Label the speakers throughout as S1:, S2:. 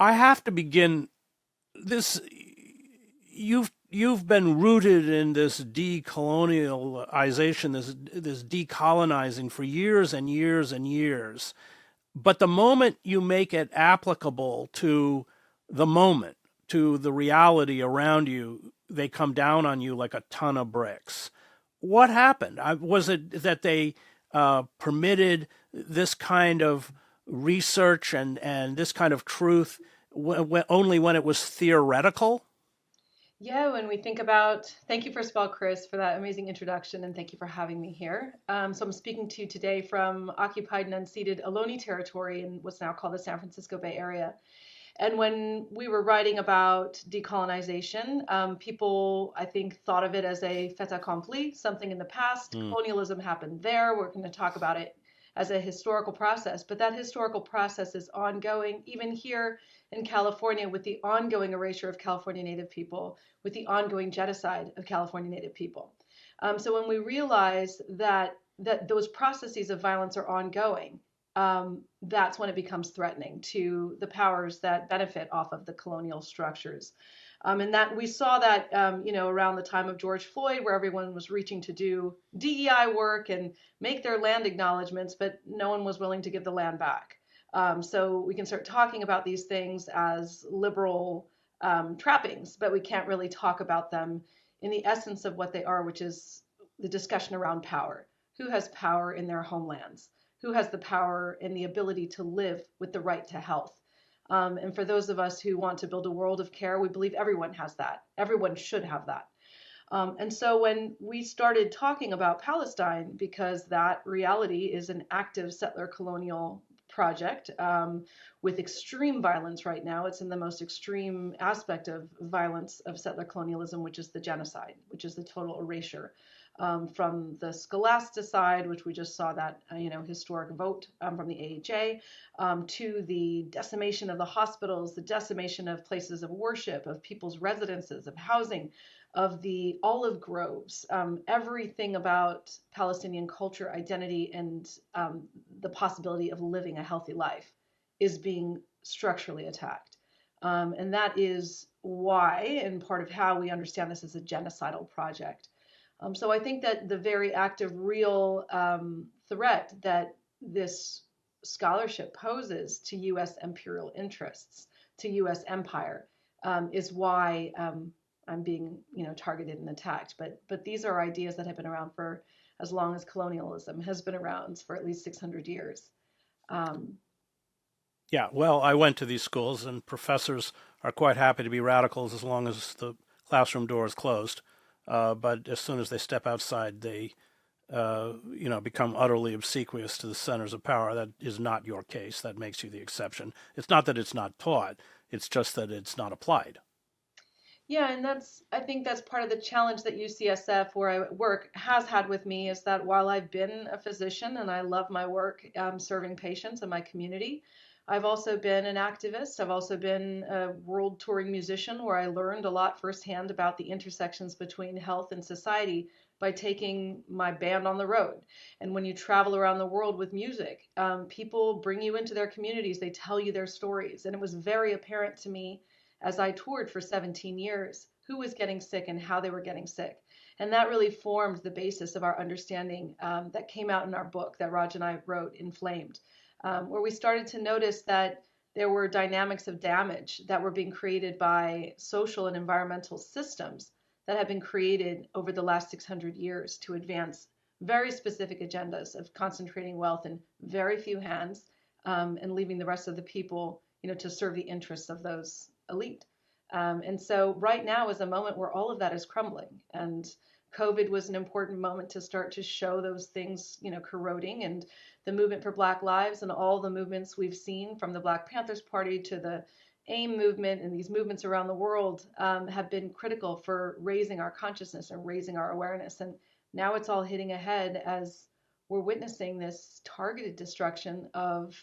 S1: I have to begin this. You've been rooted in this decolonialization, this decolonizing for years and years and years. But the moment you make it applicable to the moment, to the reality around you, they come down on you like a ton of bricks. What happened? Was it that they permitted this kind of research and this kind of truth only when it was theoretical?
S2: Yeah, when we think about, thank you first of all, Chris, for that amazing introduction, and thank you for having me here. So I'm speaking to you today from occupied and unceded Ohlone territory in what's now called the San Francisco Bay Area. And when we were writing about decolonization, people, I think, thought of it as a fait accompli, something in the past.
S1: Mm.
S2: Colonialism happened there. We're going to talk about it as a historical process, but that historical process is ongoing, even here in California, with the ongoing erasure of California Native people, with the ongoing genocide of California Native people. So when we realize that those processes of violence are ongoing, that's when it becomes threatening to the powers that benefit off of the colonial structures. And that we saw that, around the time of George Floyd, where everyone was reaching to do DEI work and make their land acknowledgments, but no one was willing to give the land back. So we can start talking about these things as liberal trappings, but we can't really talk about them in the essence of what they are, which is the discussion around power. Who has power in their homelands? Who has the power and the ability to live with the right to health? And for those of us who want to build a world of care, we believe everyone has that. Everyone should have that. And so when we started talking about Palestine, because that reality is an active settler colonial project with extreme violence right now, it's in the most extreme aspect of violence of settler colonialism, which is the genocide, which is the total erasure. From the scholasticide, which we just saw that historic vote from the AHA, to the decimation of the hospitals, the decimation of places of worship, of people's residences, of housing, of the olive groves, everything about Palestinian culture, identity, and the possibility of living a healthy life is being structurally attacked. And that is why, and part of how we understand this as a genocidal project. So I think that the very active, real threat that this scholarship poses to U.S. imperial interests, to U.S. empire, is why I'm being, targeted and attacked. But these are ideas that have been around for as long as colonialism has been around, for at least 600 years. Um,
S1: Yeah, well, I went to these schools, and professors are quite happy to be radicals as long as the classroom door is closed. But as soon as they step outside, they, become utterly obsequious to the centers of power. That is not your case. That makes you the exception. It's not that it's not taught; it's just that it's not applied.
S2: Yeah, and I think that's part of the challenge that UCSF, where I work, has had with me is that while I've been a physician and I love my work serving patients in my community, I've also been an activist. I've also been a world touring musician where I learned a lot firsthand about the intersections between health and society by taking my band on the road. And when you travel around the world with music, people bring you into their communities, they tell you their stories. And it was very apparent to me as I toured for 17 years, who was getting sick and how they were getting sick. And that really formed the basis of our understanding that came out in our book that Raj and I wrote, Inflamed, where we started to notice that there were dynamics of damage that were being created by social and environmental systems that have been created over the last 600 years to advance very specific agendas of concentrating wealth in very few hands and leaving the rest of the people, to serve the interests of those elite. And so right now is a moment where all of that is crumbling. And COVID was an important moment to start to show those things, corroding. And the movement for Black Lives and all the movements we've seen from the Black Panthers Party to the AIM movement and these movements around the world have been critical for raising our consciousness and raising our awareness. And now it's all hitting ahead as we're witnessing this targeted destruction of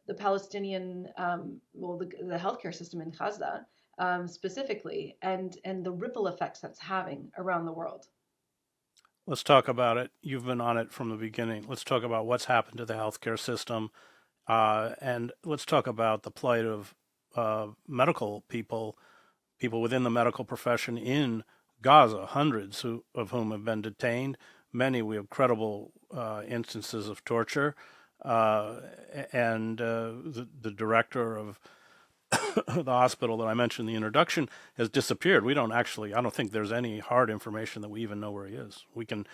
S2: the Palestinian, the healthcare system in Gaza specifically, and the ripple effects that's having around the world.
S1: Let's talk about it. You've been on it from the beginning. Let's talk about what's happened to the healthcare system, and let's talk about the plight of medical people, people within the medical profession in Gaza, hundreds of whom have been detained. Many, we have credible instances of torture. And the director of the hospital that I mentioned in the introduction has disappeared. We don't actually, I don't think there's any hard information that we even know where he is. We can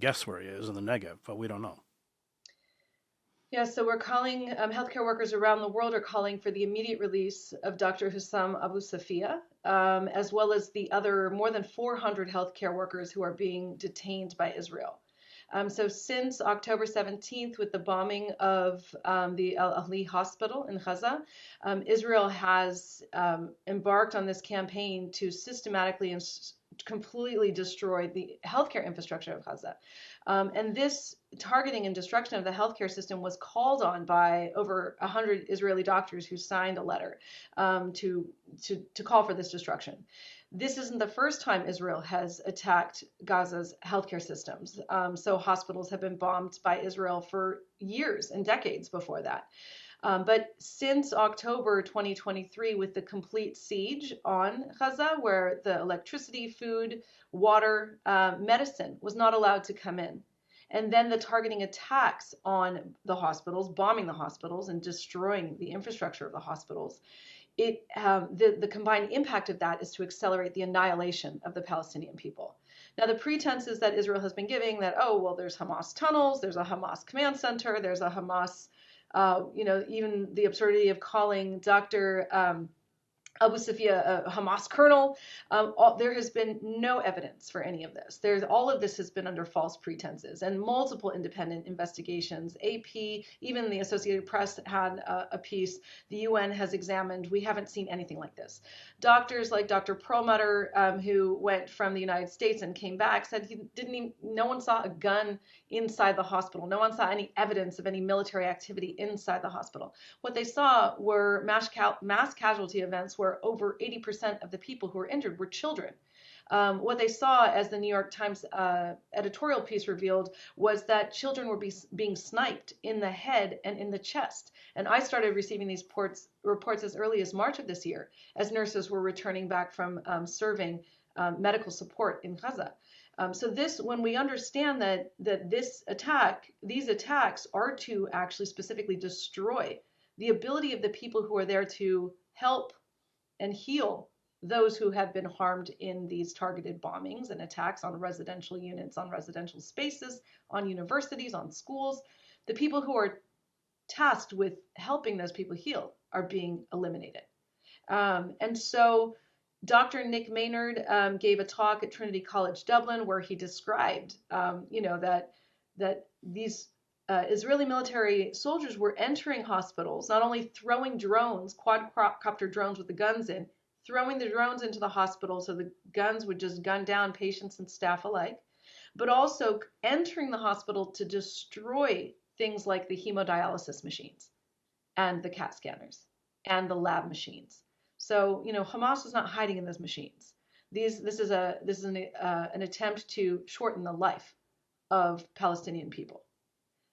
S1: guess where he is in the Negev, but we don't know.
S2: Yeah, so we're calling, healthcare workers around the world are calling for the immediate release of Dr. Hussam Abu Safia, as well as the other more than 400 healthcare workers who are being detained by Israel. So since October 17th, with the bombing of the Al Ahli hospital in Gaza, Israel has embarked on this campaign to systematically and completely destroy the healthcare infrastructure of Gaza. And this targeting and destruction of the healthcare system was called on by over 100 Israeli doctors who signed a letter to call for this destruction. This isn't the first time Israel has attacked Gaza's healthcare systems. So hospitals have been bombed by Israel for years and decades before that. But since October 2023, with the complete siege on Gaza, where the electricity, food, water, medicine was not allowed to come in, and then the targeting attacks on the hospitals, bombing the hospitals and destroying the infrastructure of the hospitals, the combined impact of that is to accelerate the annihilation of the Palestinian people. Now, the pretenses that Israel has been giving that, oh, well, there's Hamas tunnels, there's a Hamas command center, there's a Hamas, even the absurdity of calling Dr. Abu Safia, a Hamas colonel. There has been no evidence for any of this. All of this has been under false pretenses and multiple independent investigations. AP, even the Associated Press had a piece. The UN has examined. We haven't seen anything like this. Doctors like Dr. Perlmutter, who went from the United States and came back, said no one saw a gun inside the hospital. No one saw any evidence of any military activity inside the hospital. What they saw were mass casualty events where over 80% of the people who were injured were children. What they saw, as the New York Times editorial piece revealed, was that children were being sniped in the head and in the chest. And I started receiving these reports as early as March of this year, as nurses were returning back from serving medical support in Gaza. So when we understand that these attacks are to actually specifically destroy the ability of the people who are there to help and heal those who have been harmed in these targeted bombings and attacks on residential units, on residential spaces, on universities, on schools. The people who are tasked with helping those people heal are being eliminated. And so Dr. Nick Maynard gave a talk at Trinity College Dublin where he described, that these Israeli military soldiers were entering hospitals, not only throwing drones, quadcopter drones with the guns in, throwing the drones into the hospital so the guns would just gun down patients and staff alike, but also entering the hospital to destroy things like the hemodialysis machines and the CAT scanners and the lab machines. So, Hamas is not hiding in those machines. This is an attempt to shorten the life of Palestinian people.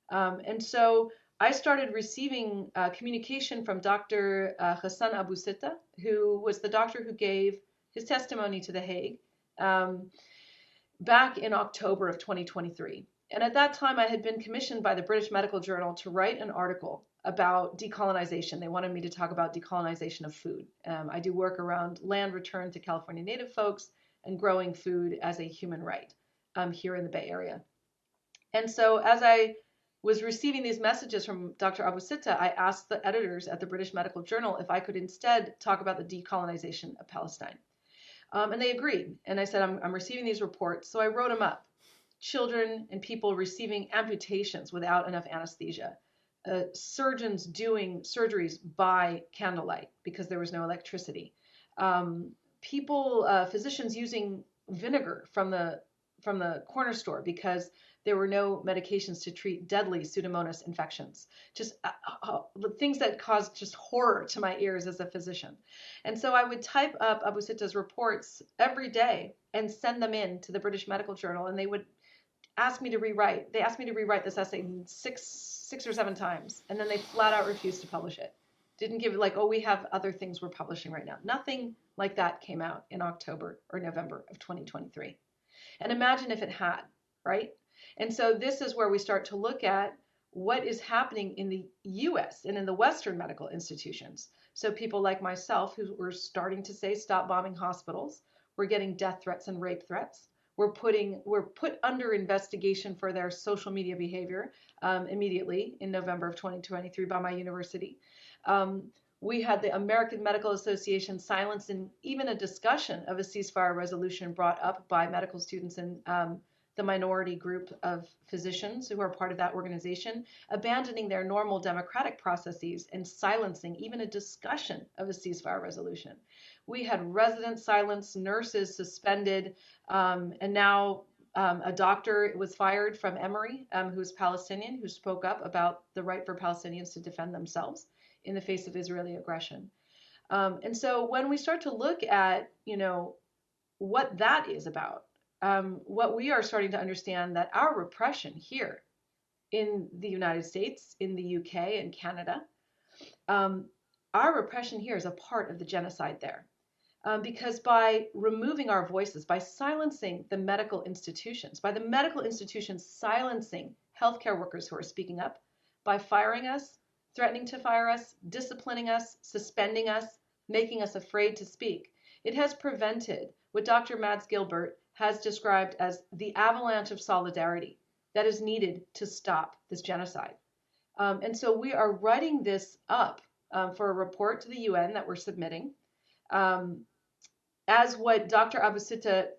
S2: And so I started receiving communication from Dr. Hassan Abu Sitta, who was the doctor who gave his testimony to The Hague back in October of 2023. And at that time, I had been commissioned by the British Medical Journal to write an article about decolonization. They wanted me to talk about decolonization of food. I do work around land return to California Native folks and growing food as a human right here in the Bay Area. And so as I was receiving these messages from Dr. Abu Sitta, I asked the editors at the British Medical Journal if I could instead talk about the decolonization of Palestine. And they agreed. And I said, I'm receiving these reports. So I wrote them up. Children and people receiving amputations without enough anesthesia. Surgeons doing surgeries by candlelight because there was no electricity. Physicians using vinegar from the corner store because there were no medications to treat deadly Pseudomonas infections. Just things that caused just horror to my ears as a physician. And so I would type up Abu Sitta's reports every day and send them in to the British Medical Journal, and they would ask me to rewrite. They asked me to rewrite this essay six or seven times, and then they flat out refused to publish it. Didn't give like, oh, we have other things we're publishing right now. Nothing like that came out in October or November of 2023. And imagine if it had, right? And so this is where we start to look at what is happening in the US and in the Western medical institutions. So people like myself who were starting to say stop bombing hospitals, we're getting death threats and rape threats. We're put under investigation for their social media behavior immediately in November of 2023 by my university. We had the American Medical Association silencing even a discussion of a ceasefire resolution brought up by medical students in the minority group of physicians who are part of that organization, abandoning their normal democratic processes and silencing even a discussion of a ceasefire resolution. We had residents silenced, nurses suspended, and now a doctor was fired from Emory, who's Palestinian, who spoke up about the right for Palestinians to defend themselves in the face of Israeli aggression. And so when we start to look at, what that is about, what we are starting to understand that our repression here in the United States, in the UK and Canada, our repression here is a part of the genocide there. Because by removing our voices, by silencing the medical institutions, by the medical institutions silencing healthcare workers who are speaking up, by firing us, threatening to fire us, disciplining us, suspending us, making us afraid to speak, it has prevented what Dr. Mads Gilbert has described as the avalanche of solidarity that is needed to stop this genocide. And so we are writing this up for a report to the UN that we're submitting. As what Dr. Abusita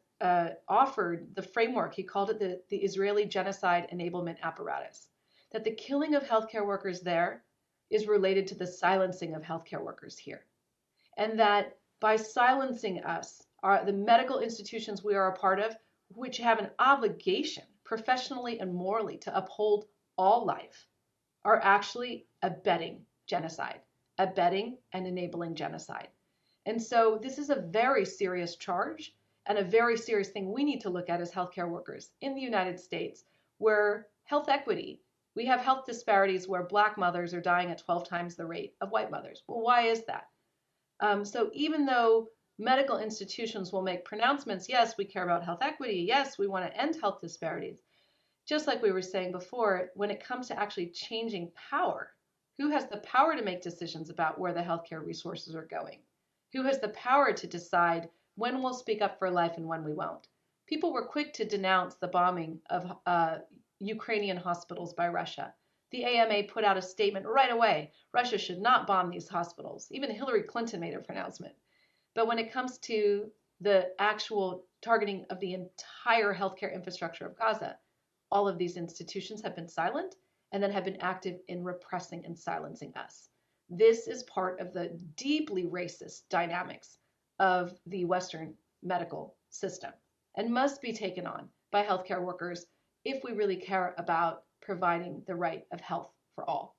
S2: offered, the framework, he called it the Israeli Genocide Enablement Apparatus, that the killing of healthcare workers there is related to the silencing of healthcare workers here. And that by silencing us, the medical institutions we are a part of, which have an obligation professionally and morally to uphold all life, are actually abetting genocide, abetting and enabling genocide. And so this is a very serious charge and a very serious thing we need to look at as healthcare workers in the United States, where health equity, we have health disparities where Black mothers are dying at 12 times the rate of white mothers. Well, why is that? So even though medical institutions will make pronouncements, yes, we care about health equity, yes, we want to end health disparities, just like we were saying before, when it comes to actually changing power, who has the power to make decisions about where the healthcare resources are going? Who has the power to decide when we'll speak up for life and when we won't? People were quick to denounce the bombing of Ukrainian hospitals by Russia. The AMA put out a statement right away. Russia should not bomb these hospitals. Even Hillary Clinton made a pronouncement. But when it comes to the actual targeting of the entire healthcare infrastructure of Gaza, all of these institutions have been silent and then have been active in repressing and silencing us. This is part of the deeply racist dynamics of the Western medical system and must be taken on by healthcare workers if we really care about providing the right of health for all.